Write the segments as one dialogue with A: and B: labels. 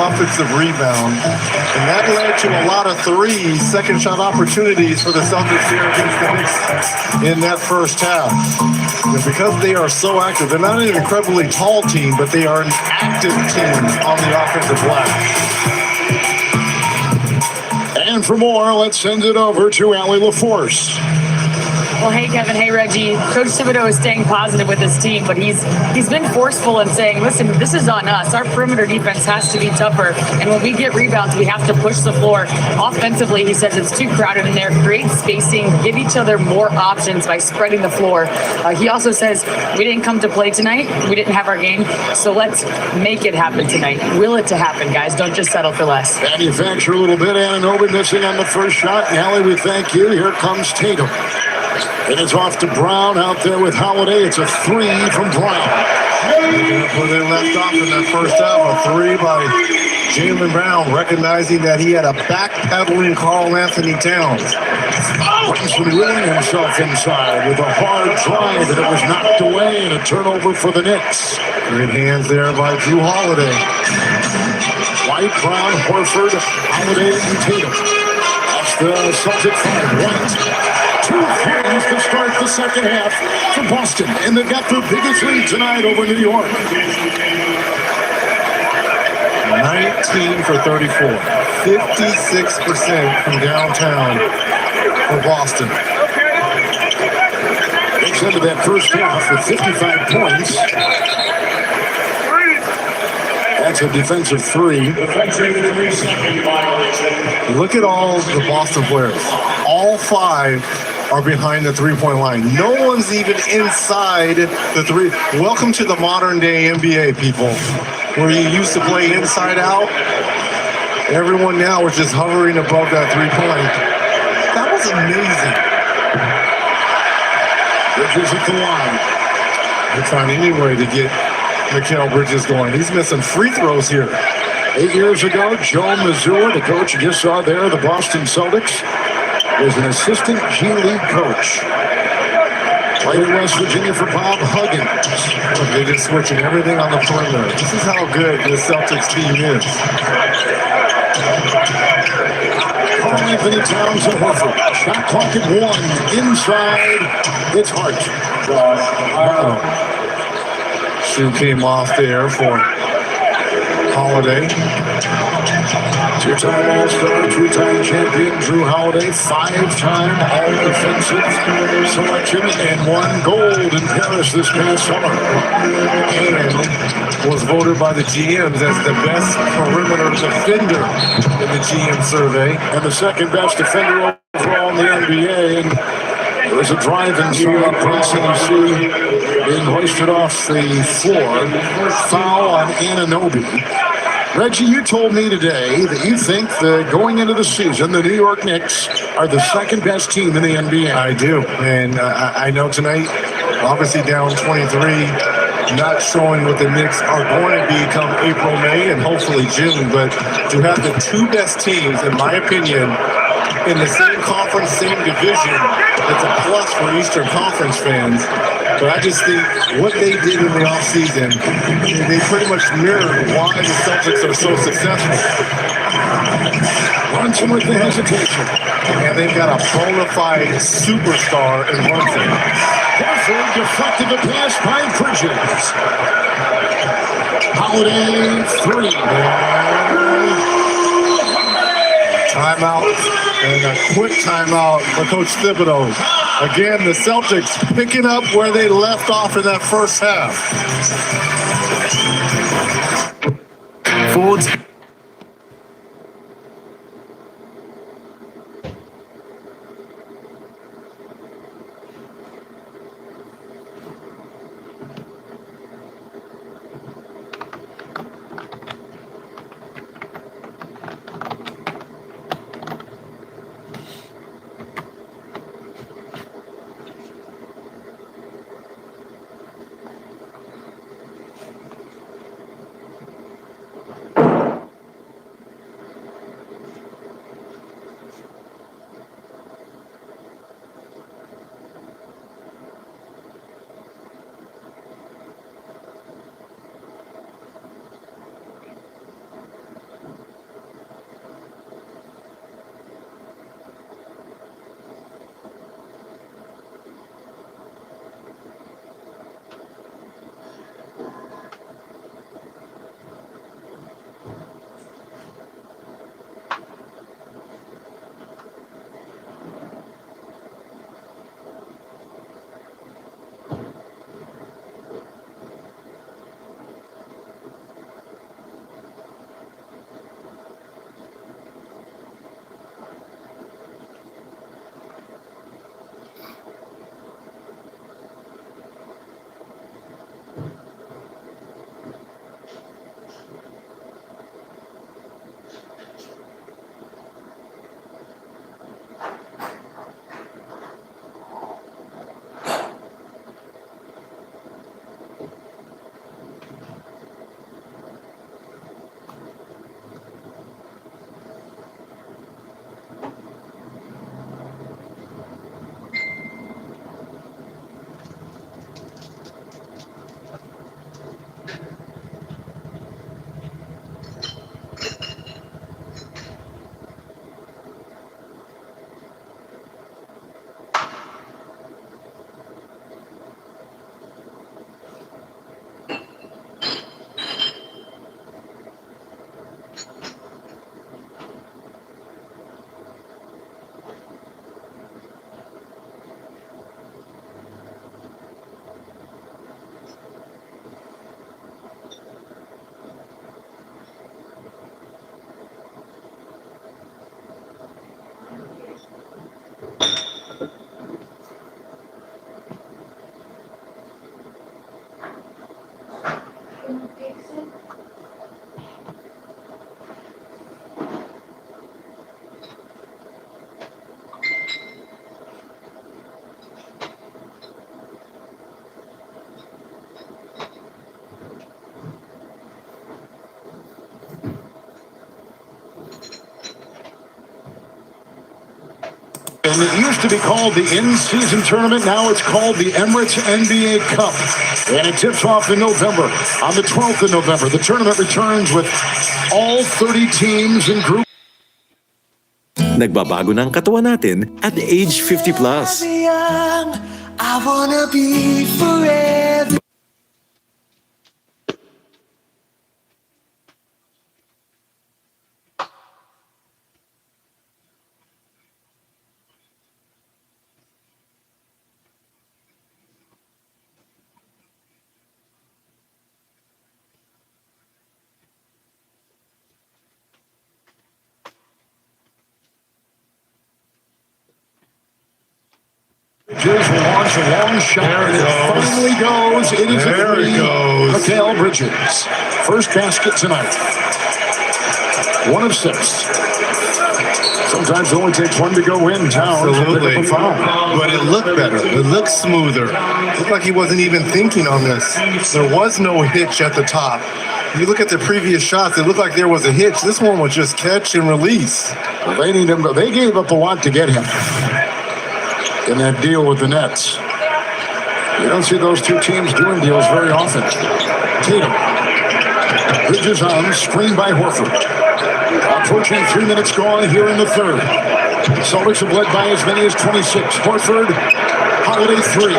A: offensive rebound, and that led to a lot of threes, second shot opportunities for the Celtics here against the Knicks in that first half. And because they are so active, they're not an incredibly tall team, but they are an active team on the offensive glass.
B: And for more, let's send it over to Allie LaForce.
C: Well, hey, Kevin. Hey, Reggie. Coach Thibodeau is staying positive with his team, but he's been forceful in saying, listen, this is on us. Our perimeter defense has to be tougher, and when we get rebounds, we have to push the floor. Offensively, he says it's too crowded in there. Create spacing, give each other more options by spreading the floor. He also says, we didn't come to play tonight. We didn't have our game, so let's make it happen tonight. Will it to happen, guys. Don't just settle for less.
B: Manufacture a little bit. Anunoby missing on the first shot. Allie, we thank you. Here comes Tatum. And it's off to Brown out there with Holiday. It's a three from Brown.
A: Where they left off in that first half, a three by Jaylen Brown, recognizing that he had a backpedaling Karl Anthony Towns.
B: Brunson willing himself inside with a hard drive, and it was knocked away and a turnover for the Knicks.
A: Great hands there by Drew Holiday.
B: White, Brown, Horford, Holiday, and Tatum. That's the Celtic five. White. 2 threes to start the second half for Boston, and they've got their biggest lead tonight over New York.
A: 19 for 34, 56% from downtown for Boston.
B: Knicks into that first half with 55 points. That's a defensive three.
A: Look at all the Boston players. All 5 are behind the three-point line. No one's even inside the three. Welcome to the modern day NBA, people, where you used to play inside out. Everyone now is just hovering above that three-point. That was amazing.
B: Bridges at the line.
A: They're trying any way to get Mikal Bridges going. He's missing free throws here.
B: 8 years ago, Joe Mazzulla, the coach you just saw there, the Boston Celtics, was an assistant G League coach. Played in West Virginia for Bob Huggins.
A: They're just switching everything on the perimeter. This is how good the Celtics team is.
B: Karl Anthony Towns and Horford. Shot clock at 1. Inside, it's Hart.
A: Shoe came off there for Holiday.
B: 2-time All-Star, 2-time champion Drew Holiday, 5-time All-Defensive selection, and won gold in Paris this past summer.
A: And was voted by the GMs as the best perimeter defender in the GM survey.
B: And the second best defender overall in the NBA. And there was a drive inside. Brunson, you see, being hoisted off the floor. Foul on Anunoby. Reggie, you told me today that you think that going into the season, the New York Knicks are the second best team in the NBA.
A: I do. And I know tonight, obviously down 23, not showing what the Knicks are going to be come April, May, and hopefully June. But to have the 2 best teams, in my opinion, in the same conference, same division, it's a plus for Eastern Conference fans. But I just think what they did in the offseason, they pretty much mirrored why the Celtics are so successful.
B: Brunson with the hesitation.
A: And they've got a bona fide superstar in Brunson.
B: Horford deflected the pass by Bridges. Holiday 3.
A: Timeout, and a quick timeout for Coach Thibodeau. Again, the Celtics picking up where they left off in that first half.
D: Forwards.
B: season used to be called the in-season tournament. Now it's called the Emirates NBA Cup. And it tips off in November. On the 12th of November, the tournament returns with all 30 teams in group.
D: Nagbabago na ang katawan natin at age 50 plus.
E: I wanna be forever.
B: Bridges will launch a long shot.
A: There it goes.
B: Finally goes. It is
A: There
B: a three.
A: it goes.
B: Mikal Bridges. First basket tonight. 1 of 6. Sometimes it only takes one to go in town.
A: Absolutely.
B: To pick up a foul.
A: But it looked better. It looked smoother. It looked like he wasn't even thinking on this. There was no hitch at the top. You look at the previous shots, it looked like there was a hitch. This one was just catch and release.
B: Well, they need him. They gave up a lot to get him in that deal with the Nets. You don't see those two teams doing deals very often. Tatum. Bridges on, screened by Horford. Approaching 3 minutes gone here in the third. Celtics have led by as many as 26. Horford, Holiday 3.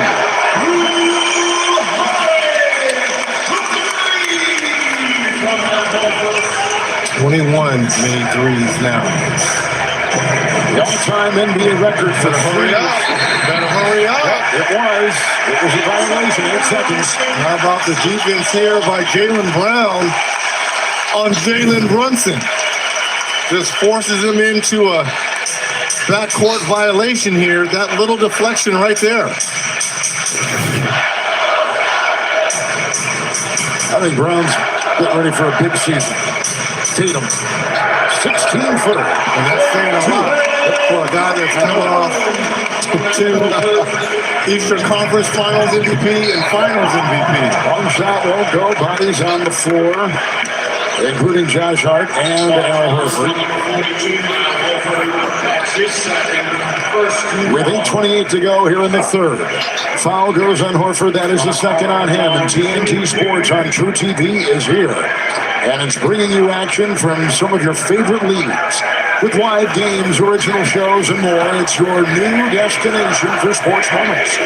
A: 21 made threes now.
B: The all-time NBA record for the
A: Hurry up. Better hurry up.
B: It was a violation, 8 seconds.
A: How about the defense here by Jaylen Brown on Jalen Brunson? Just forces him into a backcourt violation here. That little deflection right there.
B: I think Brown's getting ready for a big season. Tatum, 16-footer.
A: And that's saying a lot for a guy that's coming off 2 Eastern Conference Finals MVP and Finals MVP.
B: One shot won't go. Bodies on the floor, including Josh Hart and Al Horford. With 8:28 to go here in the third. Foul goes on Horford. That is the second on him. And TNT Sports on True TV is here. And it's bringing you action from some of your favorite leagues. With live games, original shows, and more, it's your new destination for sports moments.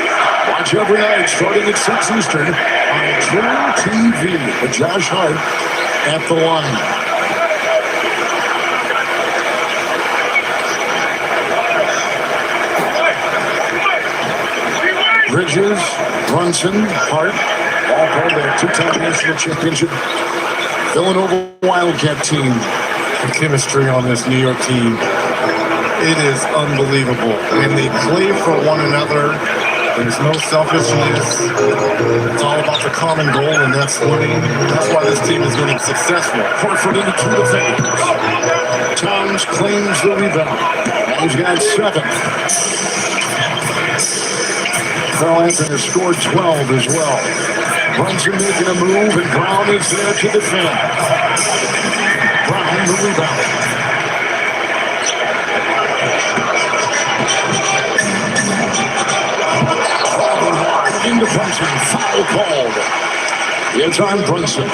B: Watch every night starting at 6 Eastern on True TV with Josh Hart at the line. Bridges, Brunson, Hart, all part of their 2-time national championship Villanova Wildcat team.
A: The chemistry on this New York team, it is unbelievable. And they play for one another. There's no selfishness. It's all about the common goal, and that's winning. That's why this team is going to be successful.
B: Horford into 2 defenders. Towns claims the rebound. He's got 7. Carl Anthony has scored 12 as well. Brunson making a move, and Brown is there to defend. Brown the rebound. Into Brunson, foul called. It's on Brunson,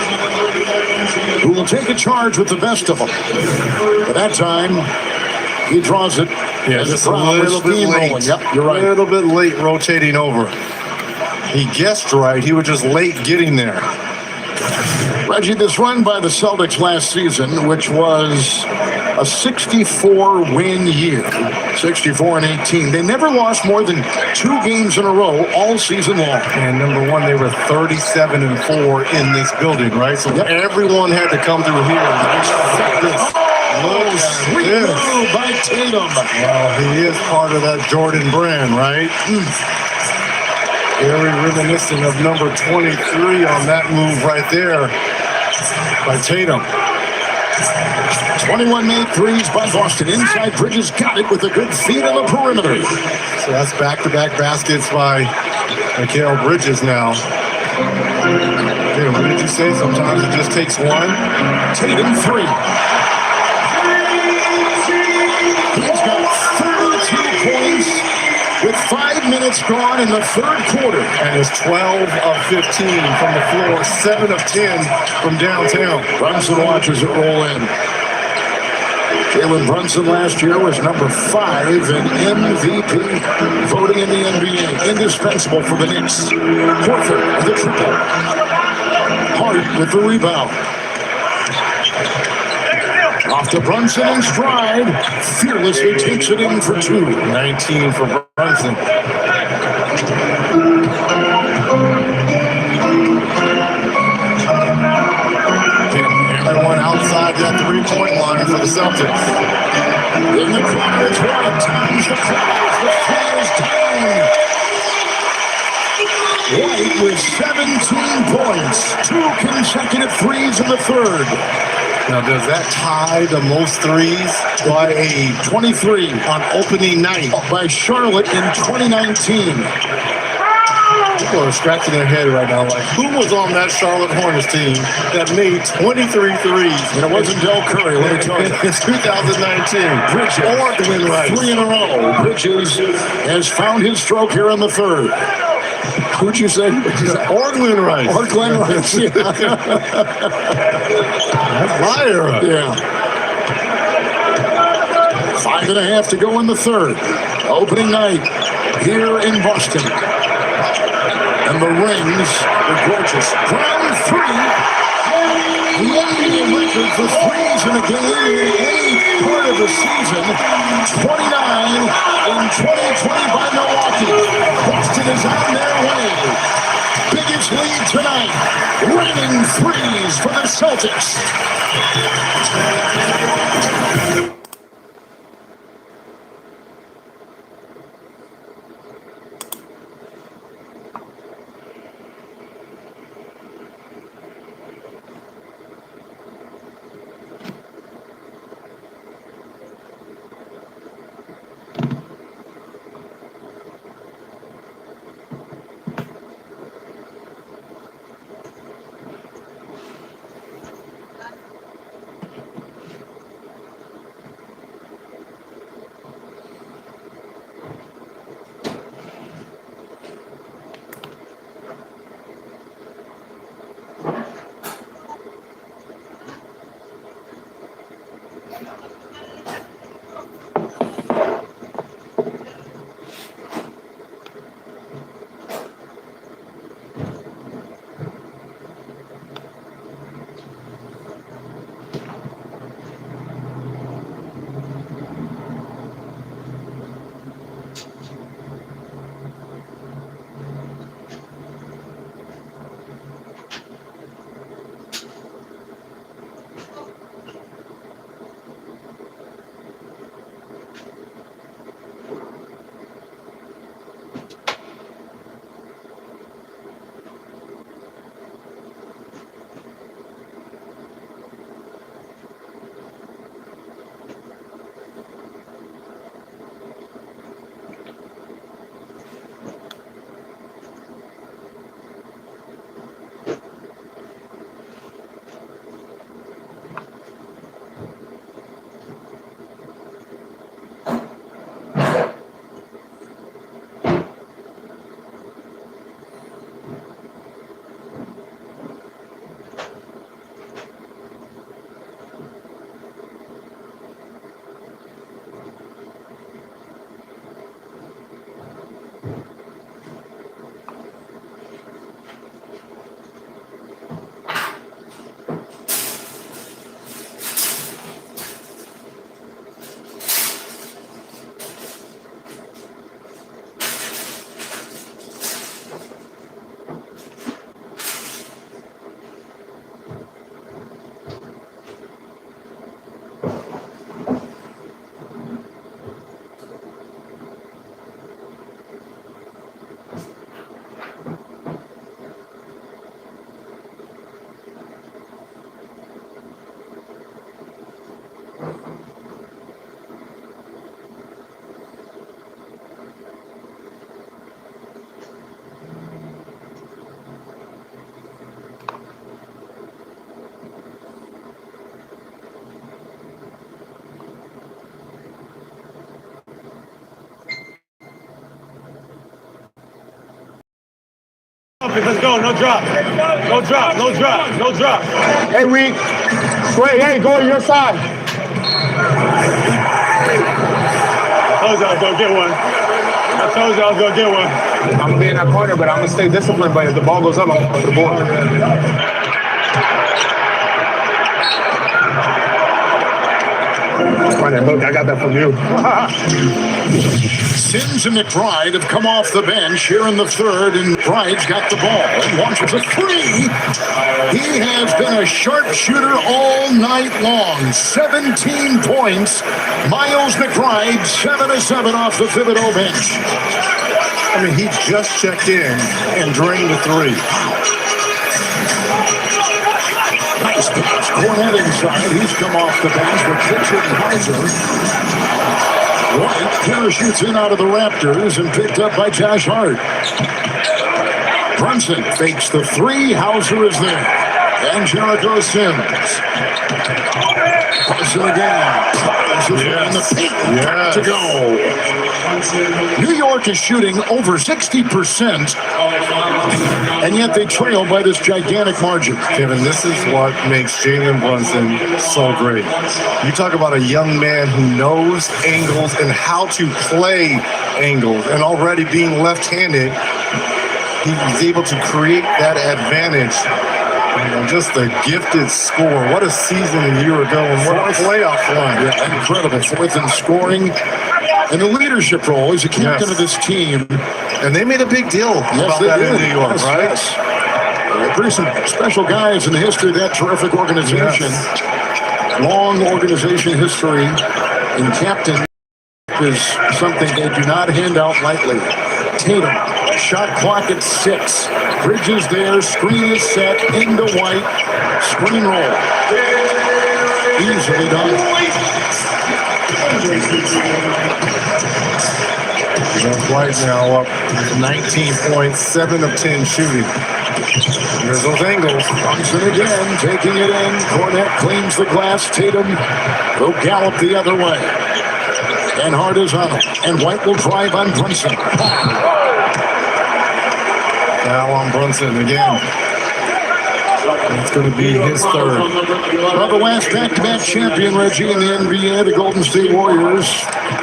B: who will take a charge with the best of them. But that time, he draws it.
A: Yeah, just a little bit late.
B: Yep, you're right.
A: A little bit late rotating over. He guessed right. He was just late getting there.
B: Reggie, this run by the Celtics last season, which was a 64-win year, 64-18. They never lost more than 2 games in a row all season long.
A: And number one, they were 37-4 in this building, right? So everyone had to come through here.
B: Sweet move by Tatum.
A: Well, he is part of that Jordan brand, right? Very reminiscent of number 23 on that move right there by Tatum.
B: 21 made threes by Boston. Inside, Bridges got it with a good feed on the perimeter.
A: So that's back-to-back baskets by Mikal Bridges now. Dude, what did you say? Sometimes it just takes one.
B: Tatum 3. He's got 32 points minutes gone in the third quarter.
A: And it's 12 of 15 from the floor, 7 of 10 from downtown.
B: Brunson watches it roll in. Jalen Brunson last year was number 5 in MVP voting in the NBA. Indispensable for the Knicks. Horford with the triple. Hart with the rebound. Off to Brunson in stride. Fearlessly takes it in for 2.
A: 19 for Brunson. Everyone outside that three-point line for the Celtics.
B: In the corner, it's White. Times the close. The three is down. White with 17 points. 2 consecutive threes in the third.
A: Now, does that tie the most threes by a
B: 23
A: on opening night?
B: by Charlotte in 2019.
A: People are scratching their head right now like, who was on that Charlotte Hornets team that made 23 threes?
B: And it wasn't Del Curry, let me tell you.
A: It's 2019.
B: Bridges,
A: Or Glenn Rice.
B: 3 in a row. Bridges has found his stroke here in the third. Who'd you say?
A: Or Glenn Rice.
B: Or Glenn Rice. Yeah.
A: That's my era.
B: Yeah. 5.5 to go in the third. Opening night here in Boston. And the rings are gorgeous. Round 3. The NBA record for threes in a game in any part of the season. 29 in 2020 by Milwaukee. Boston is on their way. Biggest lead tonight. Raining threes for the Celtics.
F: Let's go. No drop. No drop. No drop. No drop. Hey, Reed. Wait, hey, go on your side. I told you I was going to get one. I told you I was going to get one. I'm going to be in that corner, but I'm going to stay disciplined. But if the ball goes up, I'm going to put the ball. I got that from you.
B: Sims and McBride have come off the bench here in the third, and McBride's got the ball and launches a three. He has been a sharpshooter all night long. 17 points. Miles McBride, 7 of 7 off the Thibodeau bench.
A: I mean, he just checked in and drained the three.
B: Nice pass. Cornette inside. He's come off the bench with Richard Heiser. White parachutes in out of the Raptors and picked up by Josh Hart. Brunson fakes the three. Hauser is there. And Jericho Sims. Brunson again. In the paint. To go. New York is shooting over 60%, and yet they trail by this gigantic margin.
A: Kevin, this is what makes Jalen Brunson so great. You talk about a young man who knows angles and how to play angles, and already being left-handed, he's able to create that advantage. Just a gifted scorer. What a season a year ago, and what a playoff run.
B: Yeah, incredible. Fourth in scoring. And the leadership role. He's a captain of this team.
A: And they made a big deal about that in New York, right?
B: Yes. Pretty some special guys in the history of that terrific organization.
A: Yes.
B: Long organization history. And captain is something they do not hand out lightly. Tatum, shot clock at 6. Bridges there, screen is set, into White, screen roll. Easily done.
A: White now up 19 points, 7 of 10 shooting. There's those angles.
B: Brunson again, taking it in. Cornette cleans the glass. Tatum will gallop the other way. And Hart is on it. And White will drive on Brunson.
A: Now on Brunson again. It's going to be his third.
B: Well, the last back-to-back champion, Reggie, in the NBA, the Golden State Warriors,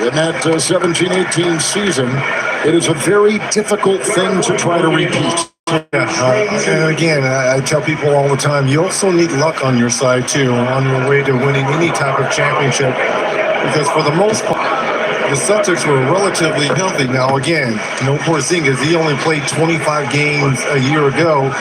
B: in that 17-18 season, it is a very difficult thing to try to repeat.
A: And again, I tell people all the time, you also need luck on your side, too, on your way to winning any type of championship. Because for the most part, the Celtics were relatively healthy. Now, again, no Porzingis. He only played 25 games a year ago,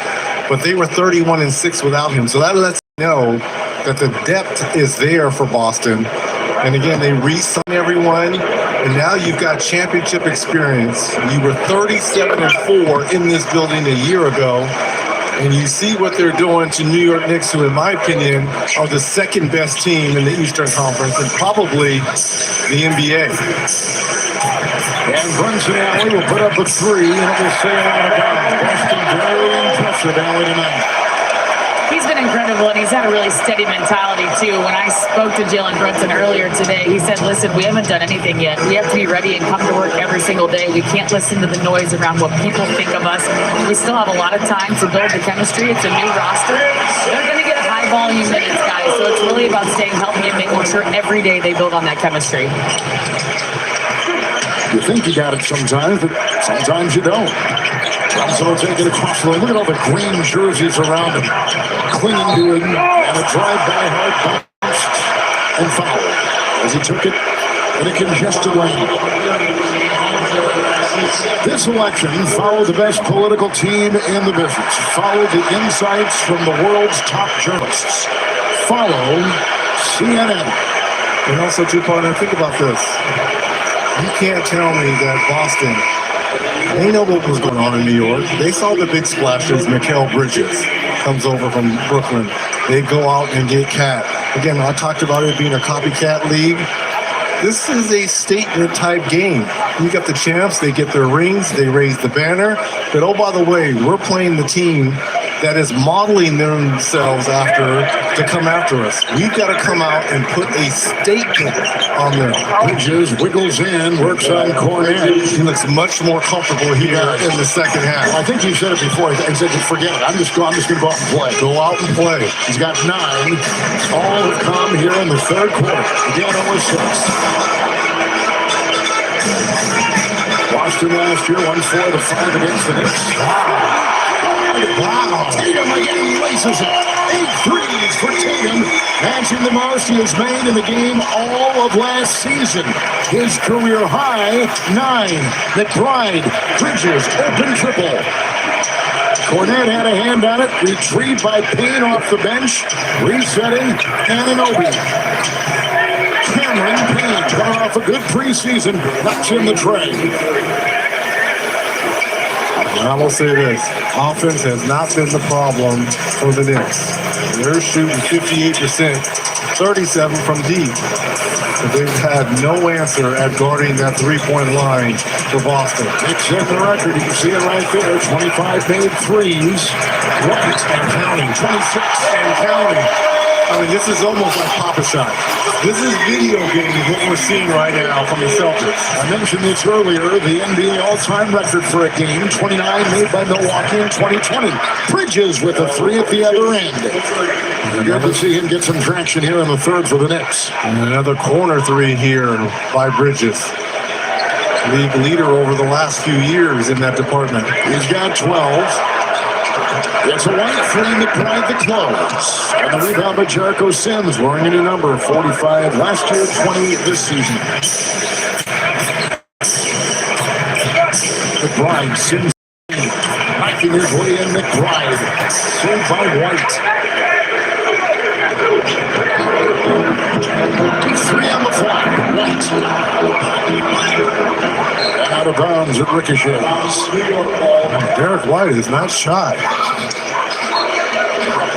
A: but they were 31-6 without him. So that lets you know that the depth is there for Boston. And again, they re-signed everyone, and now you've got championship experience. You were 37-4 in this building a year ago, and you see what they're doing to New York Knicks, who, in my opinion, are the second best team in the Eastern Conference and probably the NBA.
B: And Brunson Alley will put up a 3, and it will sail out of bounds. Boston very impressive Alley tonight.
C: He's been incredible, and he's had a really steady mentality, too. When I spoke to Jalen Brunson earlier today, he said, listen, we haven't done anything yet. We have to be ready and come to work every single day. We can't listen to the noise around what people think of us. We still have a lot of time to build the chemistry. It's a new roster. They're going to get high-volume minutes, guys, so it's really about staying healthy and making sure every day they build on that chemistry.
B: You think you got it sometimes, but sometimes you don't. Brunson will take it across the line. Look at all the green jerseys around him, clinging to him, and a drive-by Hart bounced and fouled as he took it in a congested lane. This election followed the best political team in the business. Follow the insights from the world's top journalists. Follow CNN.
A: And also, too, partner, think about this. You can't tell me that Boston, they know what was going on in New York. They saw the big splashes. Mikal Bridges comes over from Brooklyn. They go out and get Cat. Again, I talked about it being a copycat league. This is a statement-type game. You got the champs. They get their rings. They raise the banner. But, oh, by the way, we're playing the team that is modeling themselves after to come after us. We've got to come out and put a statement on them.
B: Bridges wiggles in, works on Cornet.
A: He looks much more comfortable here in the second half.
B: I think you said it before. He said, forget it. I'm just going to go out and play.
A: Go out and play.
B: He's got 9. All have come here in the third quarter. Again, over 6. Boston last year won 4-5 against the Knicks. Wow. Tatum again laces it. 8 threes for Tatum. Matching the most he has made in the game all of last season. His career high, 9. McBride, Bridges, open triple. Cornet had a hand on it. Retrieved by Payne off the bench. Resetting. Anunoby. Cameron Payne coming off a good preseason. Knocks in the tray.
A: I will say this. Offense has not been the problem for the Knicks. They're shooting 58%, 37 from deep. But they've had no answer at guarding that three-point line for Boston.
B: Knicks set the record. You can see it right there. 25 made threes. Right and counting. 26
A: And counting. I mean, this is almost like Pop-A-Shot. This is video games, what we're seeing right now from the Celtics.
B: I mentioned this earlier, the NBA all-time record for a game, 29 made by Milwaukee in 2020. Bridges with a 3 at the other end. Good to see him get some traction here in the third for the Knicks.
A: And another corner 3 here by Bridges. League leader over the last few years in that department.
B: He's got 12. It's a white 3, McBride the close. And the rebound by Jericho Sims, wearing a new number, 45 last year, 20 this season. McBride, Sims, knocking his way in, McBride. Saved by White. 3 on the fly, White. And out of bounds, it ricochets.
A: Derek White is not shy.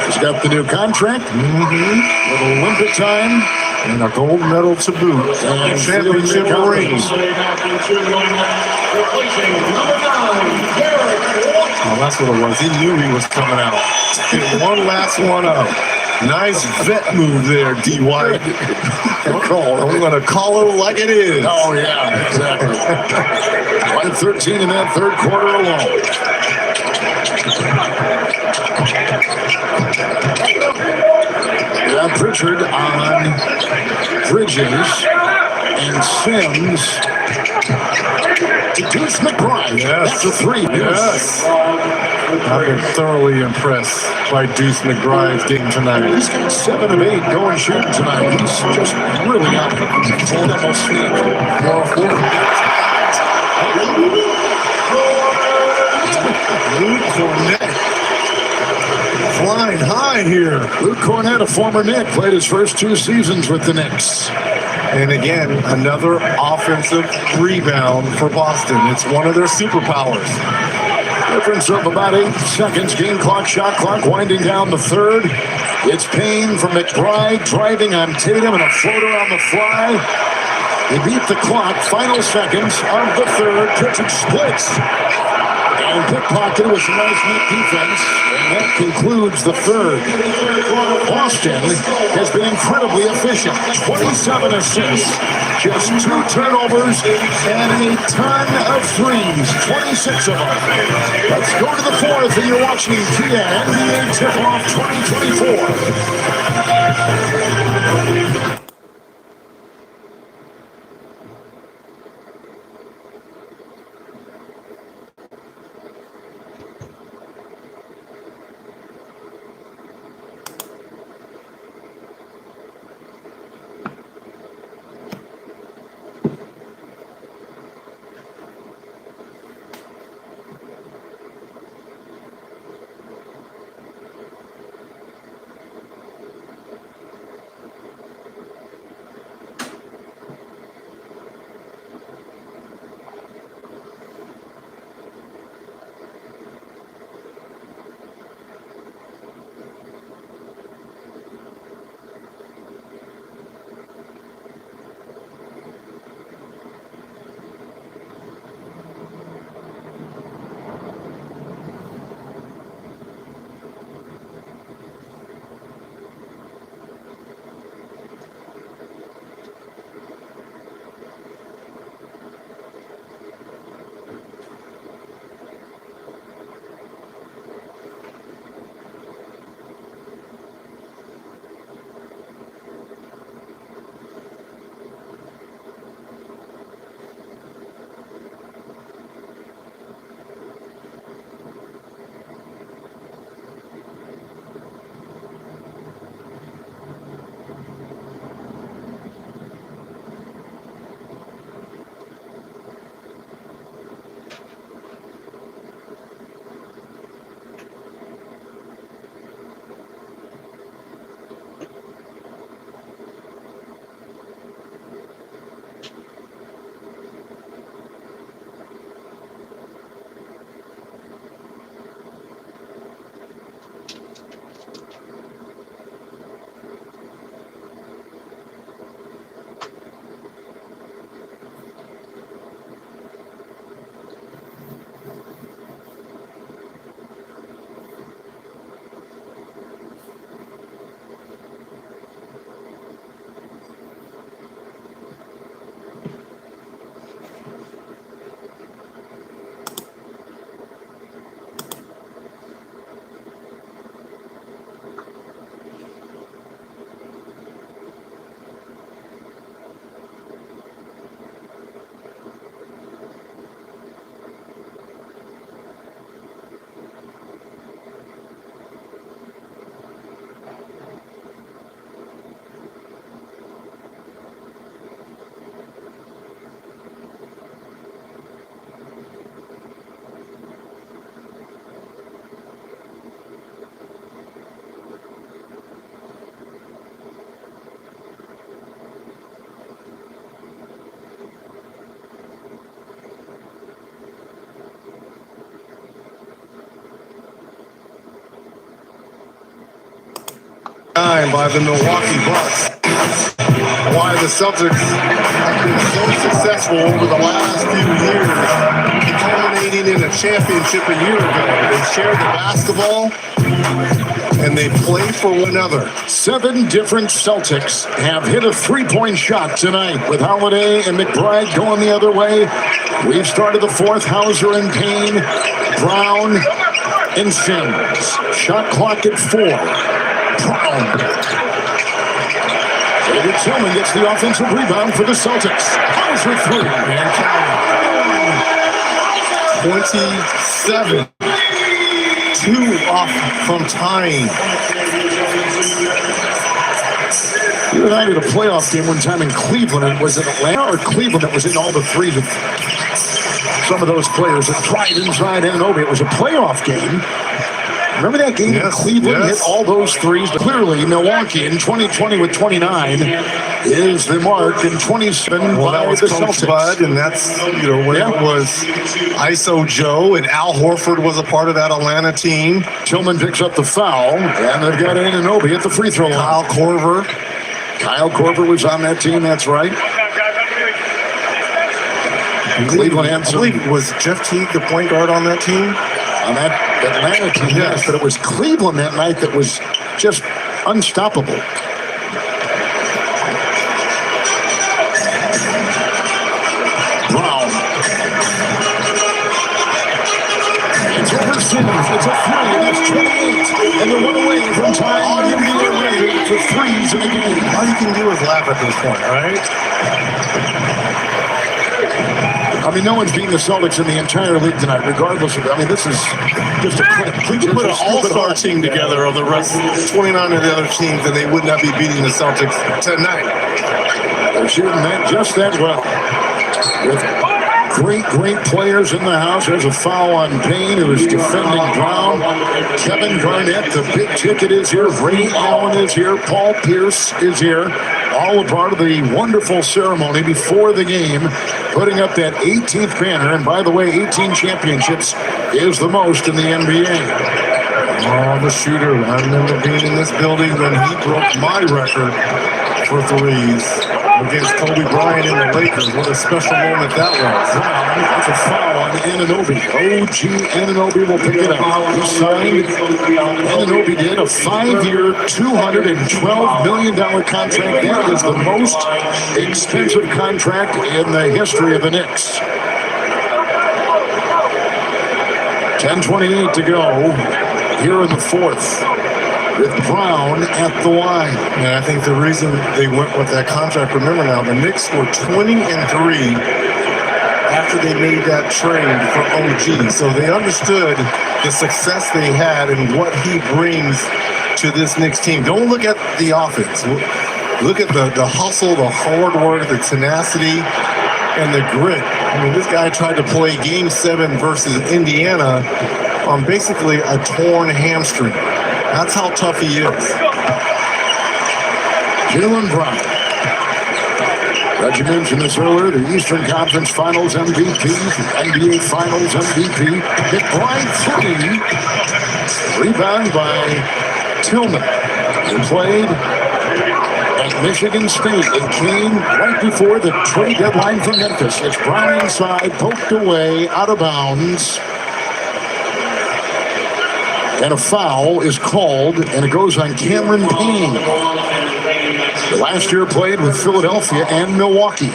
B: He's got the new contract. Little Olympic time.
A: And a gold medal to boot.
B: And
A: Championship rings. Oh, that's what it was. He knew he was coming out. Get one last one up. Nice vet move there, D. White. I'm going to call it like it is.
B: Oh, yeah, exactly. White 13 in that third quarter alone. Yeah, Pritchard on Bridges and Sims to Deuce McBride.
A: Yes.
B: That's a 3.
A: Yes. I've been thoroughly impressed by Deuce McBride's game tonight.
B: He's got 7 of 8 going shooting tonight. He's just really up. Full double sneak.
A: Luke Cornet flying high here.
B: Luke Cornet, a former Knick, played his first 2 seasons with the Knicks.
A: And again, another offensive rebound for Boston. It's one of their superpowers.
B: Difference of about 8 seconds. Game clock, shot clock winding down the third. It's Payne from McBride driving on Tatum and a floater on the fly. They beat the clock. Final seconds of the third. Pritchard splits. And pickpocketed with some nice neat defense. And that concludes the third. Boston has been incredibly efficient. 27 assists. Just 2 turnovers and a ton of threes. 26 of them. Let's go to the fourth, and you're watching TN NBA Tip-Off 2024.
A: time by the Milwaukee Bucks. Why the Celtics have been so successful over the last few years, culminating in a championship a year ago. They share the basketball and they play for one another.
B: 7 different Celtics have hit a three-point shot tonight, with Holiday and McBride going the other way. We've started the fourth. Hauser and Payne, Brown and Sims. Shot clock at 4. Brown. David Tillman gets the offensive rebound for the Celtics. Hauser 3.
A: And count. 27. 2 off from tying.
B: You and I did a playoff game one time in Cleveland. It was in Atlanta or Cleveland that was in all the threes of some of those players that tried inside and over. It was a playoff game. Remember that game in Cleveland? Hit all those threes. But clearly, Milwaukee in 2020 with 29 is the mark, in 27
A: well,
B: by
A: that was
B: the
A: Coach
B: Celtics.
A: Bud, and that's, when it was ISO Joe, and Al Horford was a part of that Atlanta team.
B: Tillman picks up the foul, and they've got Anunoby at the free throw line. Kyle Korver was on that team, that's right. Cleveland had some,
A: I believe, was Jeff Teague the point guard on that team?
B: on that Atlanta team, yes, but it was Cleveland that night that was just unstoppable. Brown. It's over Simmons. It's a 3, and that's 28. And they're 1 away from time. All you can do for threes in the game.
A: All you can do is laugh at this point, right?
B: I mean, no one's beating the Celtics in the entire league tonight, regardless of. I mean, this is just a.
A: We could put an all-star team together of the rest, 29 of the other teams, and they would not be beating the Celtics tonight.
B: They're shooting that just that well. With great players in the house. There's a foul on Payne, who is defending Brown. Kevin Garnett, the big ticket, is here. Ray Allen is here. Paul Pierce is here. All a part of the wonderful ceremony before the game, putting up that 18th banner. And by the way, 18 championships is the most in the NBA.
A: Oh, the shooter. I remember being in this building when he broke my record for threes against Kobe Bryant and the Lakers. What a special moment that was.
B: That's a foul on Anunoby. OG Anunoby will pick it up. He signed, Anunoby did, a 5-year, $212 million contract. That is the most expensive contract in the history of the Knicks. 10:28 to go here in the fourth, with Brown at the line.
A: And I think the reason they went with that contract, remember now, the Knicks were 20-3 after they made that trade for OG. So they understood the success they had and what he brings to this Knicks team. Don't look at the offense. Look at the hustle, the hard work, the tenacity, and the grit. I mean, this guy tried to play Game 7 versus Indiana on basically a torn hamstring. That's how tough he is.
B: Jalen Brown. Reggie mentioned this earlier, the Eastern Conference Finals MVP, NBA Finals MVP. McBride 3. Rebound by Tillman. He played at Michigan State. It came right before the trade deadline from Memphis. It's Brown inside, poked away, out of bounds. And a foul is called, and it goes on Cameron Payne. The last year played with Philadelphia and Milwaukee.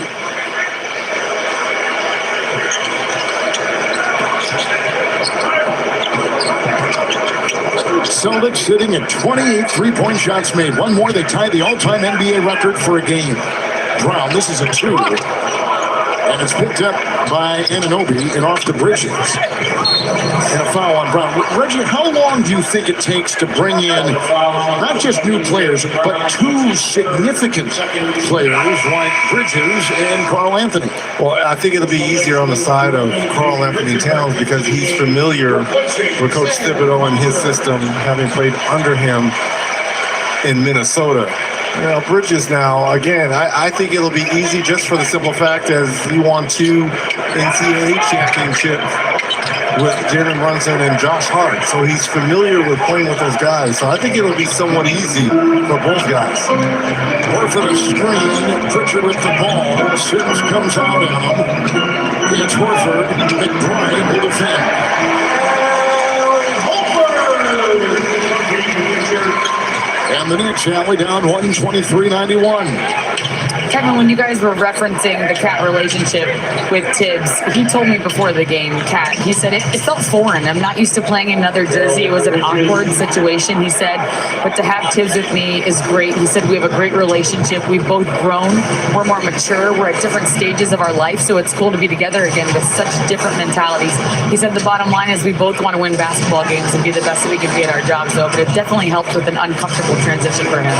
B: Celtics sitting at 28 three-point shots made. One more, they tie the all-time NBA record for a game. Brown, this is a 2. And it's picked up by Anunoby and off the Bridges. And a foul on Brown. Reggie, how long do you think it takes to bring in not just new players, but 2 significant players like Bridges and Karl Anthony?
A: Well, I think it'll be easier on the side of Karl Anthony Towns because he's familiar with Coach Thibodeau and his system, having played under him in Minnesota. Bridges now, again, I think it'll be easy just for the simple fact as he won 2 NCAA championships with Jalen Brunson and Josh Hart. So he's familiar with playing with those guys. So I think it'll be somewhat easy for both guys.
B: Horford a screen. Pritchard with the ball. Sims comes out at him. It's Horford. McBride will defend. And the Knicks alley down 123-91.
C: Kevin, when you guys were referencing the Cat relationship with Tibbs, he told me before the game, Cat, he said, it felt foreign. I'm not used to playing another jersey. It was an awkward situation, he said, but to have Tibbs with me is great. He said, we have a great relationship. We've both grown. We're more mature. We're at different stages of our life, so it's cool to be together again with such different mentalities. He said, the bottom line is we both want to win basketball games and be the best that we can be at our jobs, though, but it definitely helps with an uncomfortable transition for him.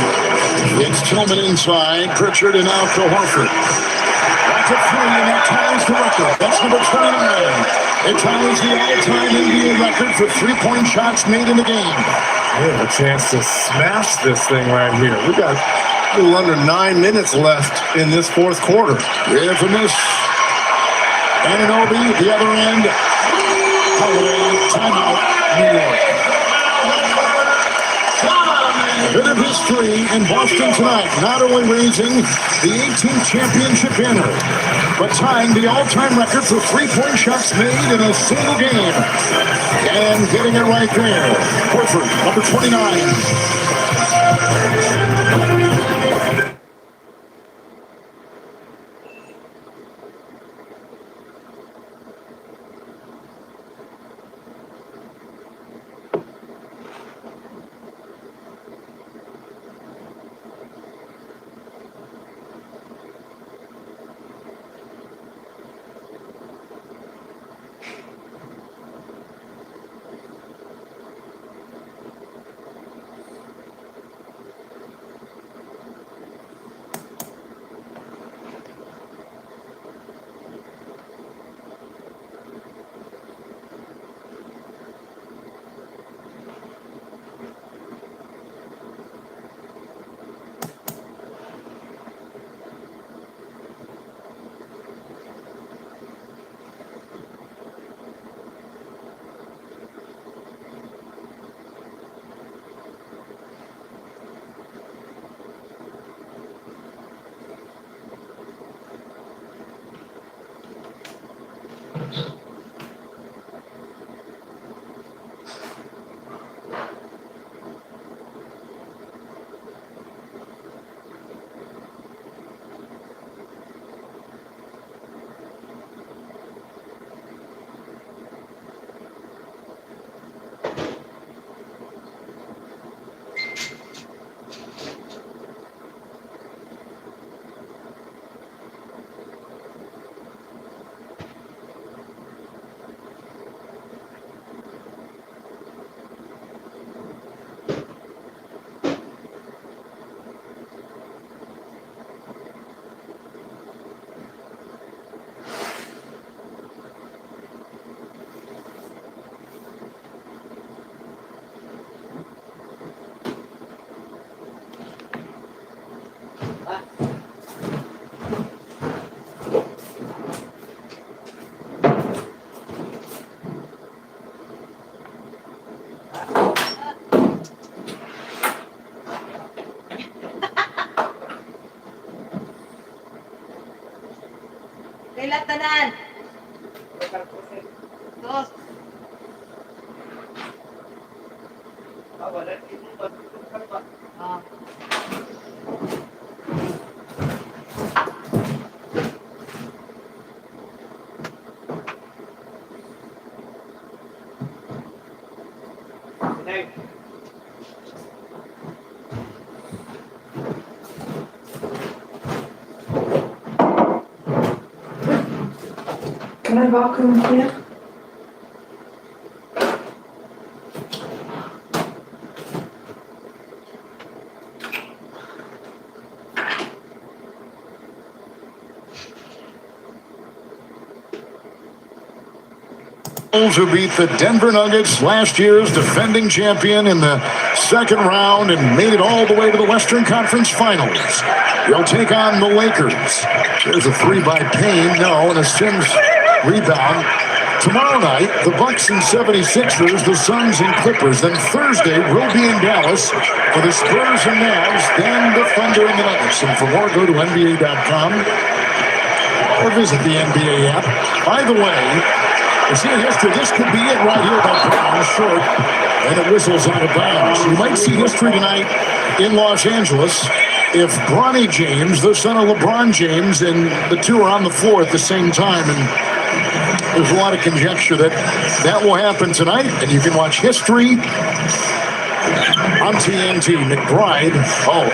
B: It's Tillman inside. Pritchard and out to Horford. That's a three, and that ties the record. That's number 29. It ties the all-time NBA record for three-point shots made in the game.
A: We have a chance to smash this thing right here. We got a little under 9 minutes left in this fourth quarter.
B: If a miss. Anunoby, the other end. Holiday, timeout, New York. A bit of history in Boston tonight, not only raising the 18th championship banner, but tying the all-time record for three-point shots made in a single game. And getting it right there. Horford, number 29.
G: Kailan tanan? Dos. Ah.
H: Can I vacuum here?
B: Who beat the Denver Nuggets, last year's defending champion, in the second round and made it all the way to the Western Conference Finals. They'll take on the Lakers. There's a three by Payne, no, and a Sims rebound. Tomorrow night, the Bucks and 76ers, the Suns and Clippers. Then Thursday, we'll be in Dallas for the Spurs and Mavs, then the Thunder and the Nuggets. And for more, go to NBA.com or visit the NBA app. By the way, you see in history, this could be it right here by Brown, short, and it whistles out of bounds. You might see history tonight in Los Angeles if Bronny James, the son of LeBron James, and the two are on the floor at the same time. And there's a lot of conjecture that will happen tonight, and you can watch history on TNT. McBride,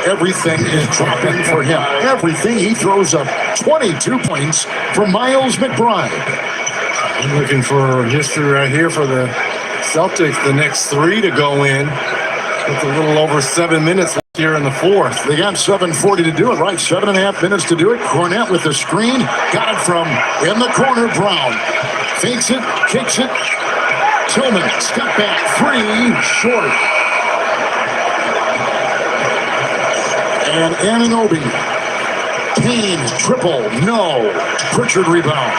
B: everything is dropping for him. Everything. He throws up 22 points for Miles McBride.
A: I'm looking for history right here for the Celtics. The next three to go in with a little over 7 minutes here in the fourth.
B: They got 7:40 to do it, right? 7.5 minutes to do it. Cornette with the screen. Got it from in the corner. Brown fakes it, kicks it. Tillman, step back, three, short. And Anunoby. Payne, triple, no. Pritchard rebound.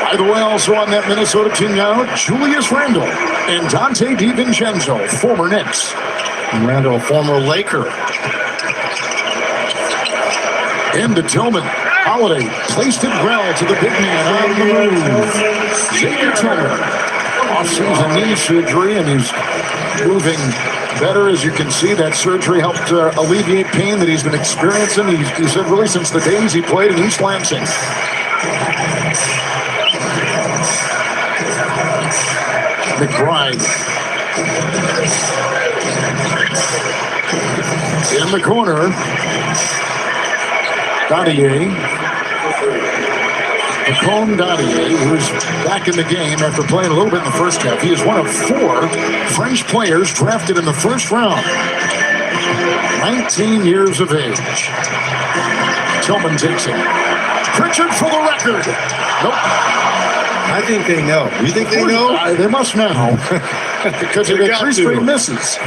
B: By the way, also on that Minnesota team now, Julius Randle and Dante DiVincenzo, former Knicks.
A: Randall, former Laker.
B: Into Tillman. Holiday placed it well to the big man on the move. Xavier Tillman. Off-season knee surgery, and he's moving better. As you can see, that surgery helped alleviate pain that he's been experiencing. He said really since the days he played in East Lansing. McBride. In the corner. Dadier. Macomb Dadier, who's back in the game after playing a little bit in the first half. He is one of 4 French players drafted in the first round. 19 years of age. Tillman takes it. Pritchard for the record. Nope.
A: I think they know. You think they know?
B: They must know. Because they got 3 straight misses.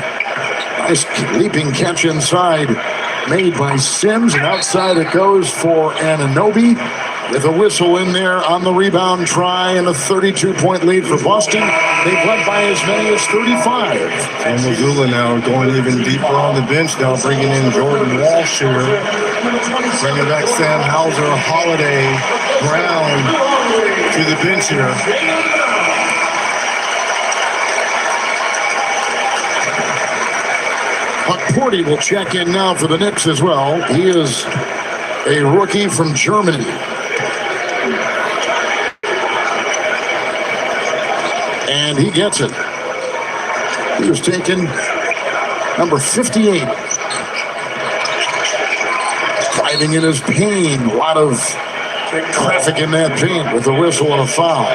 B: Nice leaping catch inside made by Sims, and outside it goes for Anunoby with a whistle in there on the rebound try and a 32-point lead for Boston. They've led by as many as 35.
A: And Mazzulla now going even deeper on the bench now, bringing in Jordan Walsh here. Bringing back Sam Hauser, Holiday, Brown to the bench here.
B: Porty will check in now for the Knicks as well. He is a rookie from Germany. And he gets it. He was taken number 58. Driving in his pain. A lot of traffic in that paint with a whistle and a foul.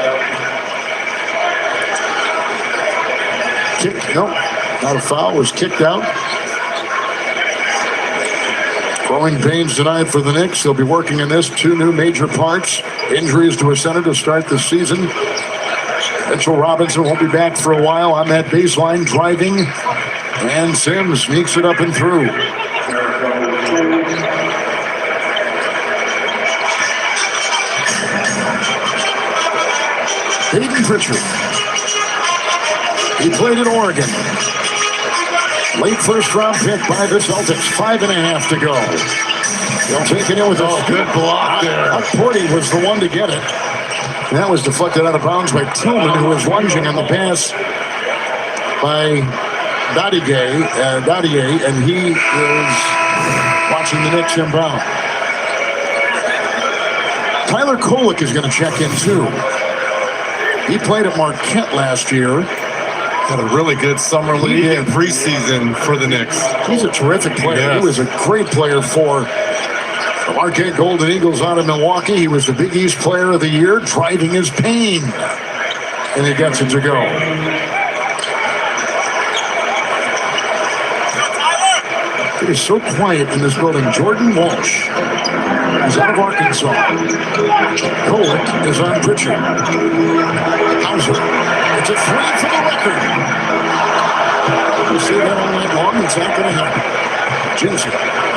B: Not a foul. Was kicked out. Growing pains tonight for the Knicks. They'll be working on this. 2 new major parts. Injuries to a center to start the season. Mitchell Robinson won't be back for a while on that baseline driving. And Sims sneaks it up and through. Hayden Pritchard. He played at Oregon. Late first round pick by the Celtics. 5.5 to go. They'll take it in with a good block there. Porty was the one to get it. And that was deflected out of bounds by Tillman, who was lunging on the pass by Dadier, and he is watching the Knicks inbound. Tyler Kolek is going to check in too. He played at Marquette last year.
A: Had a really good summer league and preseason for the Knicks.
B: He's a terrific player.
A: Yes.
B: He was a great player for the Marquette Golden Eagles out of Milwaukee. He was the Big East Player of the Year, driving his pain. And he gets it to go. It is so quiet in this building. Jordan Walsh is out of Arkansas. Kolek is on Pritchard. Hauser. It's a 3 for the record. We'll see that all night long. It's not going to happen. Jensen,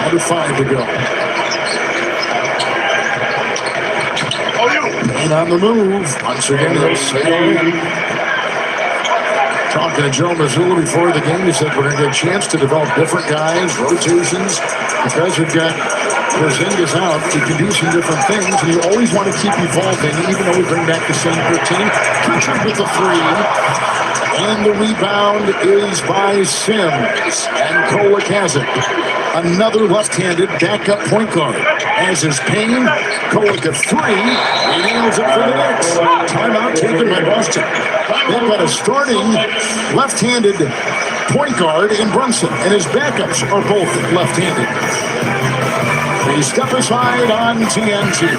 B: under 5 to go. Payne on the move. Once again, he'll sail in. Talking to Joe Mazzulla before the game, he said we're going to get a chance to develop different guys, rotations, because we've got Porzingis out. We can do some different things, and you always want to keep evolving, even though we bring back the same 13. Pritchard with the three, and the rebound is by Sims, and Kolek has it. Another left-handed backup point guard. As is Payne, Kolek at three, he nails it for the Knicks. Timeout taken by Boston. They've got a starting left-handed point guard in Brunson, and his backups are both left-handed. They step aside on TNT.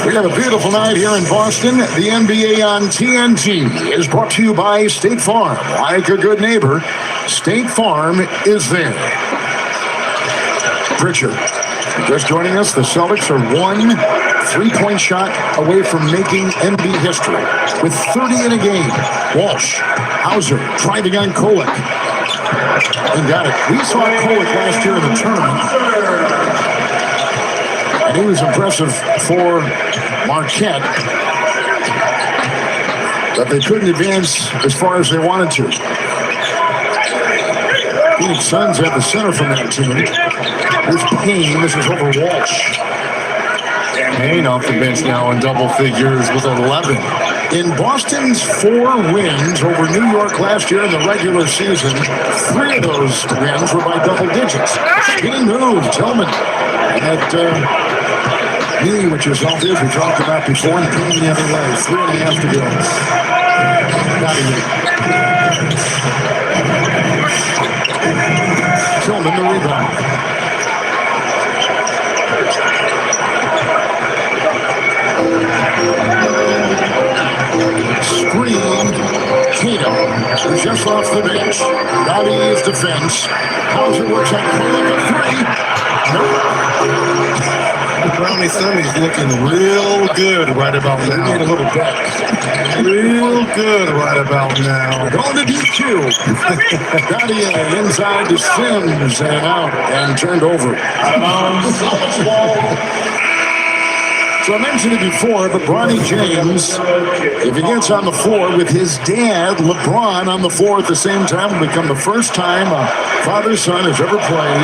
B: We have a beautiful night here in Boston. The NBA on TNT is brought to you by State Farm. Like a good neighbor, State Farm is there. Pritchard, just joining us. The Celtics are 1 3-point shot away from making NBA history with 30 in a game. Walsh, Hauser, driving on Kolek. And got it. We saw Kolek last year in the tournament. And he was impressive for Marquette, but they couldn't advance as far as they wanted to. Phoenix Suns have the center from that team. Here's Payne. This is over Walsh.
A: Payne off the bench now in double figures with 11.
B: In Boston's 4 wins over New York last year in the regular season, 3 of those wins were by double digits. Spinning move, Tillman. At knee, which is all this we talked about before, and Payne the other way. 3.5 to go. Tillman the rebound. Screen. Cato just off the bench. Dottie defense. Hauser works on the three.
A: Brownie Sunny's looking real good right about
B: Need a
A: now.
B: little bit.
A: Real good right about now.
B: Going to DQ. Dottie inside to Sims and out and turned over. So I mentioned it before, but Bronny James, if he gets on the floor with his dad, LeBron, on the floor at the same time, will become the first time a father-son has ever played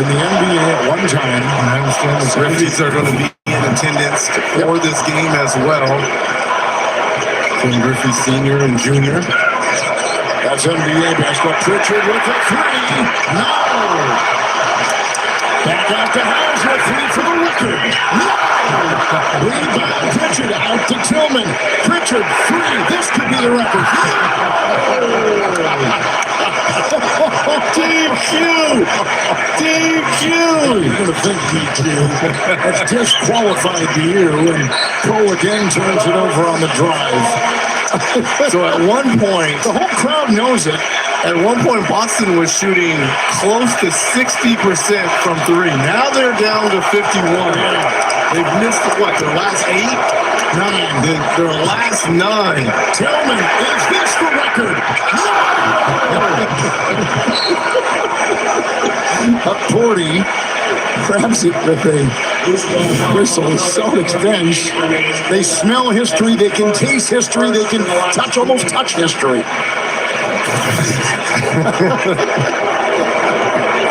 B: in the NBA at one time.
A: I understand the Griffeys are going to be in attendance for this game as well. Tim Griffey Sr. and Jr.
B: That's NBA basketball. Pritchard with a three. No! Back out to Hauser, three for the record. No! Rebound, Pritchard out to Tillman. Pritchard, three. This could be the record. DQ! DQ! You're going to think DQ. That's disqualified to you, and Cole again turns it over on the drive.
A: So at one point,
B: The whole crowd knows it.
A: At one point, Boston was shooting close to 60% from three. Now they're down to 51. They've missed, what, their last 8? 9. Their last 9.
B: Tillman, is this the record? Up 40, grabs it with a whistle. Celtics bench. They smell history. They can taste history. They can almost touch history.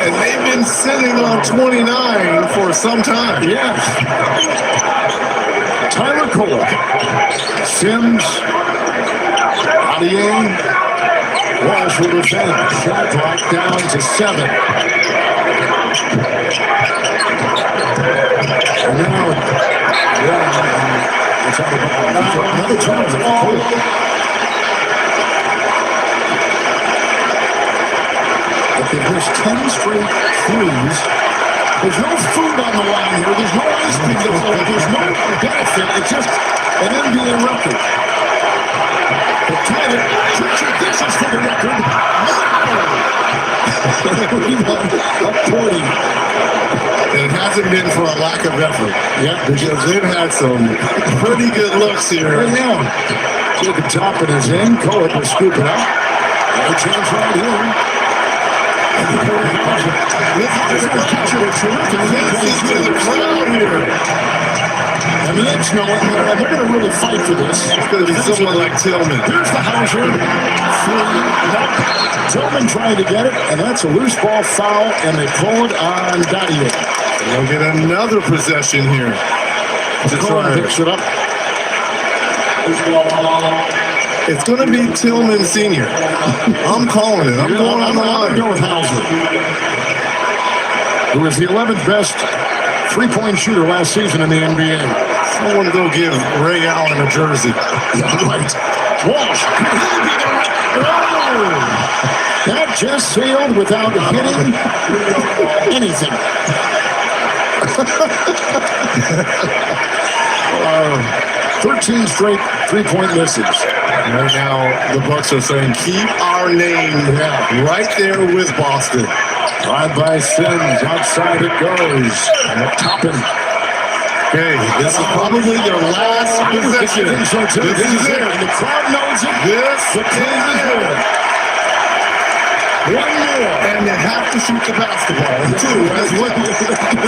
A: And they've been sitting on 29 for some time.
B: Yes. Tyler Cole. Sims. Adier. Walsh will defend. Shot clock down to 7. And now, another turnover. But they've missed 10 straight threes. There's no food on the line here. There's no ice cream. There's no benefit. It's just an NBA record. But Tyler, this is for the record. Up 40.
A: It hasn't been for a lack of effort.
B: Yeah,
A: Because they've had some pretty good looks here.
B: right now. Jacob Toppin is in. Cohen will scoop it up. A chance right here. This is catching a terrific
A: This is to the crowd here.
B: And the Knicks know it, and they're going to really fight for this.
A: It's going to be someone like Tillman.
B: Here's the Hauser. Tillman trying to get it, and that's a loose ball foul, and they call it on Dottie.
A: They'll get another possession here to try.
B: Picks it up.
A: It's going to be Tillman Sr. I'm calling it. I'm going on the
B: I'm
A: line.
B: going with Hauser, who was the 11th best three-point shooter last season in the NBA.
A: Someone go give Ray Allen a jersey.
B: Right. Walsh. Oh, that just sailed without hitting anything. 13 straight three-point misses.
A: Right now, the Bucks are saying, keep our name right there with Boston.
B: Drive by Sims. Outside it goes. Toppin.
A: Okay, this is probably their last possession. This is it.
B: The crowd knows it.
A: This is it.
B: One more.
A: And they have to shoot the basketball, too, as well.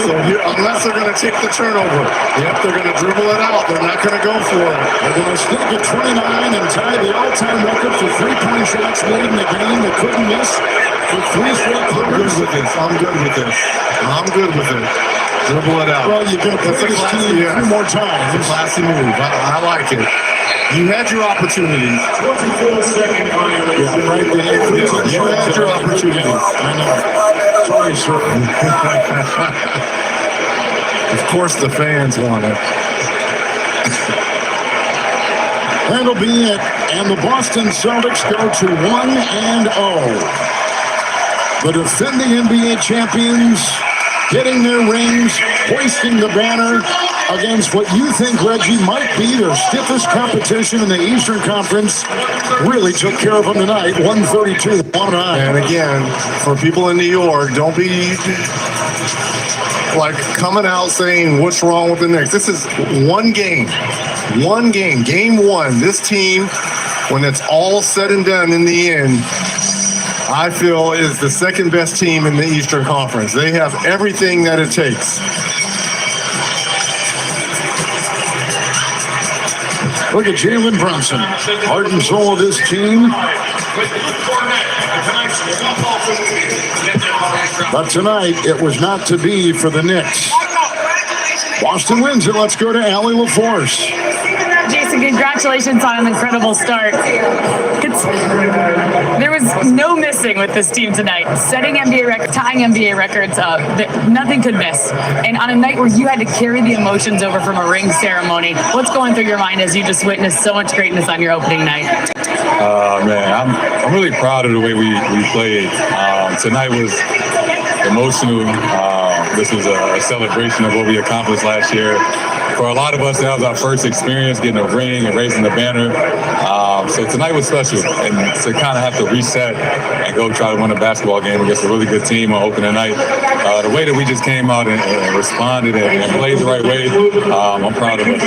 A: So here, unless they're going to take the turnover. Yep, they're going to dribble it out. They're not going to go for it.
B: They're going to stick at 29 and tie the all-time record for three-point shots made in the game that couldn't miss for 3 straight quarters.
A: I'm good with this. I'm good with it. Dribble it out.
B: Well, you're going to play this team 3 more times.
A: It's a classy move. I like it. You had your opportunities.
F: 24 second
B: Yeah, right there.
A: You had your opportunities.
B: I know. Sorry, sir.
A: Of course, the fans want it.
B: That'll be it. And the Boston Celtics go to 1-0. The defending NBA champions getting their rings, hoisting the banner against what you think, Reggie, might be their stiffest competition in the Eastern Conference. Really took care of them tonight, 132-109.
A: And again, for people in New York, don't be like coming out saying what's wrong with the Knicks. This is one game, game one. This team, when it's all said and done in the end, I feel is the second best team in the Eastern Conference. They have everything that it takes.
B: Look at Jalen Brunson, heart and soul of this team. But tonight, it was not to be for the Knicks. Boston wins it. Let's go to Allie LaForce.
C: Jason, congratulations on an incredible start. There was no missing with this team tonight. Setting NBA records, tying NBA records up, nothing could miss. And on a night where you had to carry the emotions over from a ring ceremony, what's going through your mind as you just witnessed so much greatness on your opening night?
H: Man, I'm really proud of the way we played. Tonight was emotional. This was a celebration of what we accomplished last year. For a lot of us, that was our first experience getting a ring and raising the banner. So tonight was special, and to kind of have to reset and go try to win a basketball game against a really good team on opening night. The way that we just came out and responded and played the right way, I'm proud of us.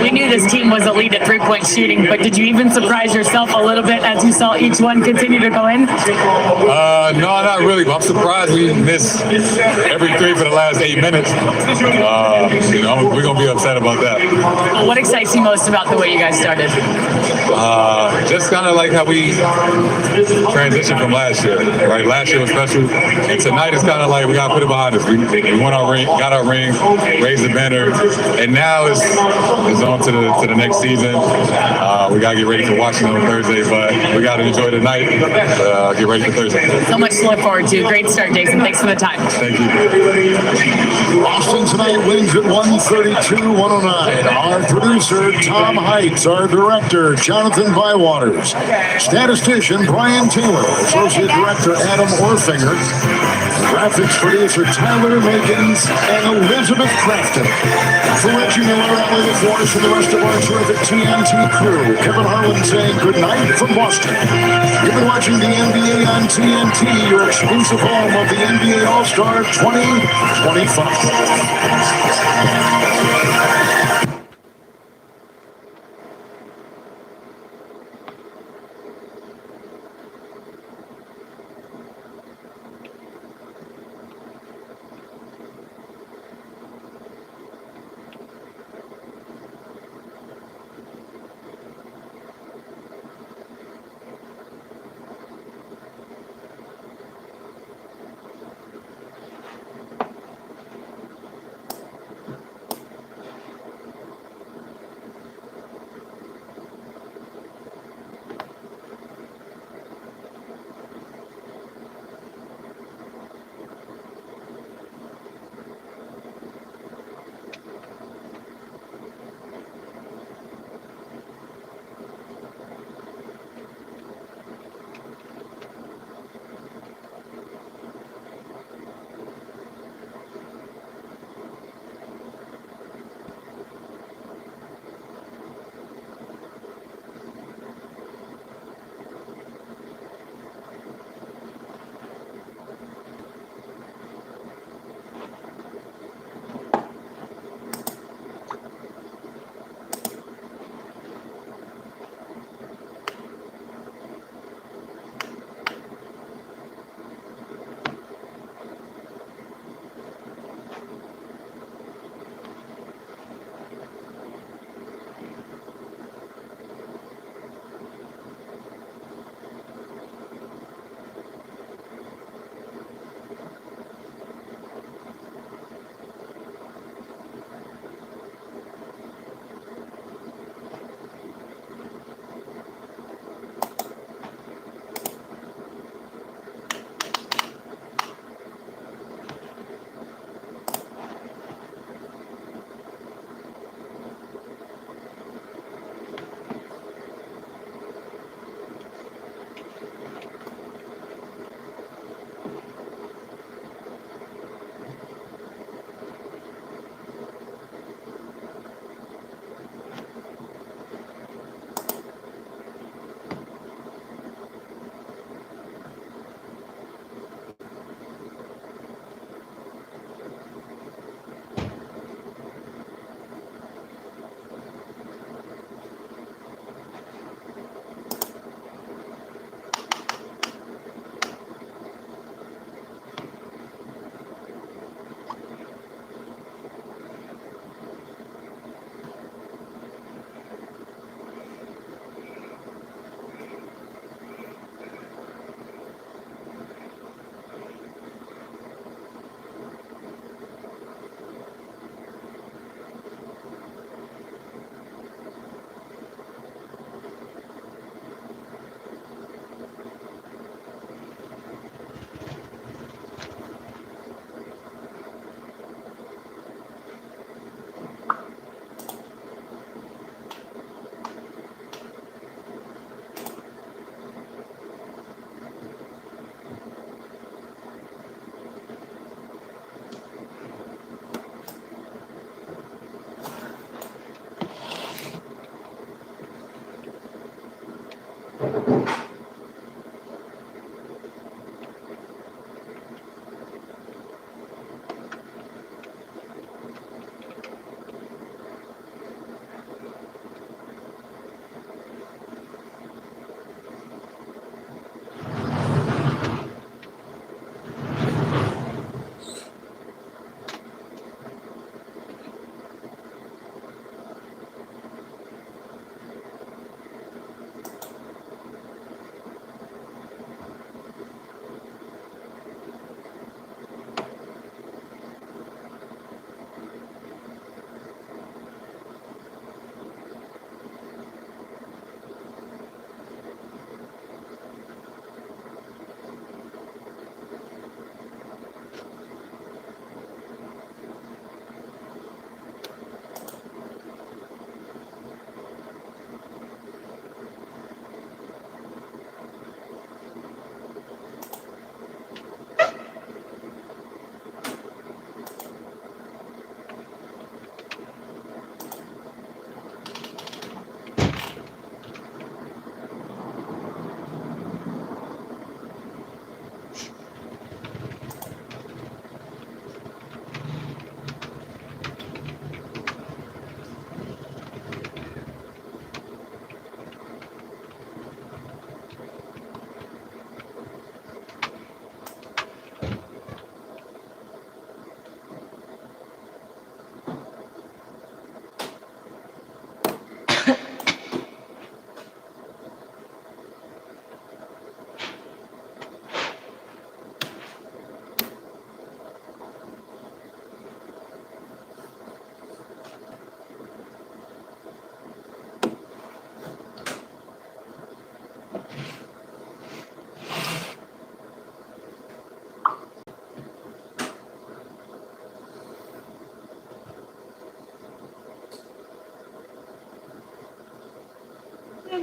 C: We knew this team was elite at three-point shooting, but did you even surprise yourself a little bit as you saw each one continue to go in?
H: No, not really. I'm surprised we missed every three for the last 8 minutes. We're going to be upset about that.
C: What excites you most about the way you guys started?
H: Just kind of like how we transitioned from last year, right? Last year was special, and tonight is kind of like we got to put it behind us. We won our ring, got our ring, raised the banner, and now it's on to the next season. We got to get ready for Washington on Thursday, but we got to enjoy the night, get ready for Thursday.
C: So much to look forward to. Great start, Jason. Thanks for the time.
H: Thank you.
B: Boston tonight wins at 132-109. Our producer, Tom Heights. Our director, Jonathan Bywaters. Statistician, Brian Taylor. Associate Director, Adam Orfinger. Graphics producer, Tyler Makins and Elizabeth Crafton. For Reggie Miller, Allie LaForce, and the rest of our terrific TNT crew, Kevin Harlan saying good night from Boston. You've been watching the NBA on TNT, your exclusive home of the NBA All-Star 2025.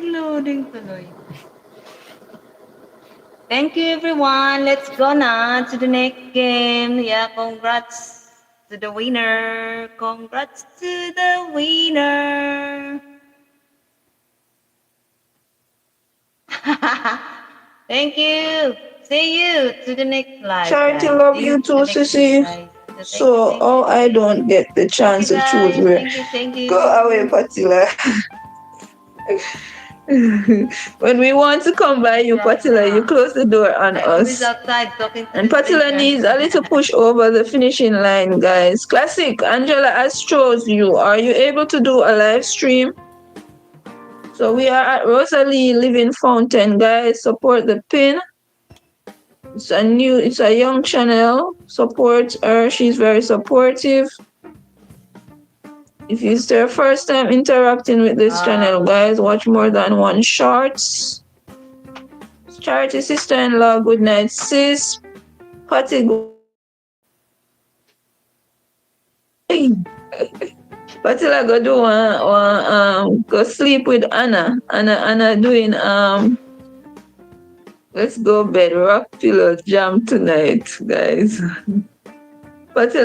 G: Loading tuloy. Thank you, everyone. Let's go na to the next game. Yeah, congrats to the winner. Congrats to the winner. Thank you. See you to the next live.
I: Charity
G: guys.
I: love
G: See
I: you
G: to
I: too,
G: the next
I: Sissy.
G: live, guys.
I: So, oh, I don't get the chance to choose where.
G: Thank you.
I: Go away, Patila. When we want to come by you, Patila, you close the door on
G: Always
I: us.
G: outside talking to
I: And
G: the
I: Patila
G: stranger.
I: needs a little push over the finishing line, guys. Classic, Angela has chose you. Are you able to do a live stream? So we are at Rosalie Living Fountain, guys. Support the pin. It's a young channel. Support her. She's very supportive. If it's their first time interacting with this channel, guys, watch more than one shorts. Charity sister-in-law, good night, sis. Patty, Patty, go do go sleep with Anna. Anna doing let's go bed, rock pillow jam tonight, guys. Patty.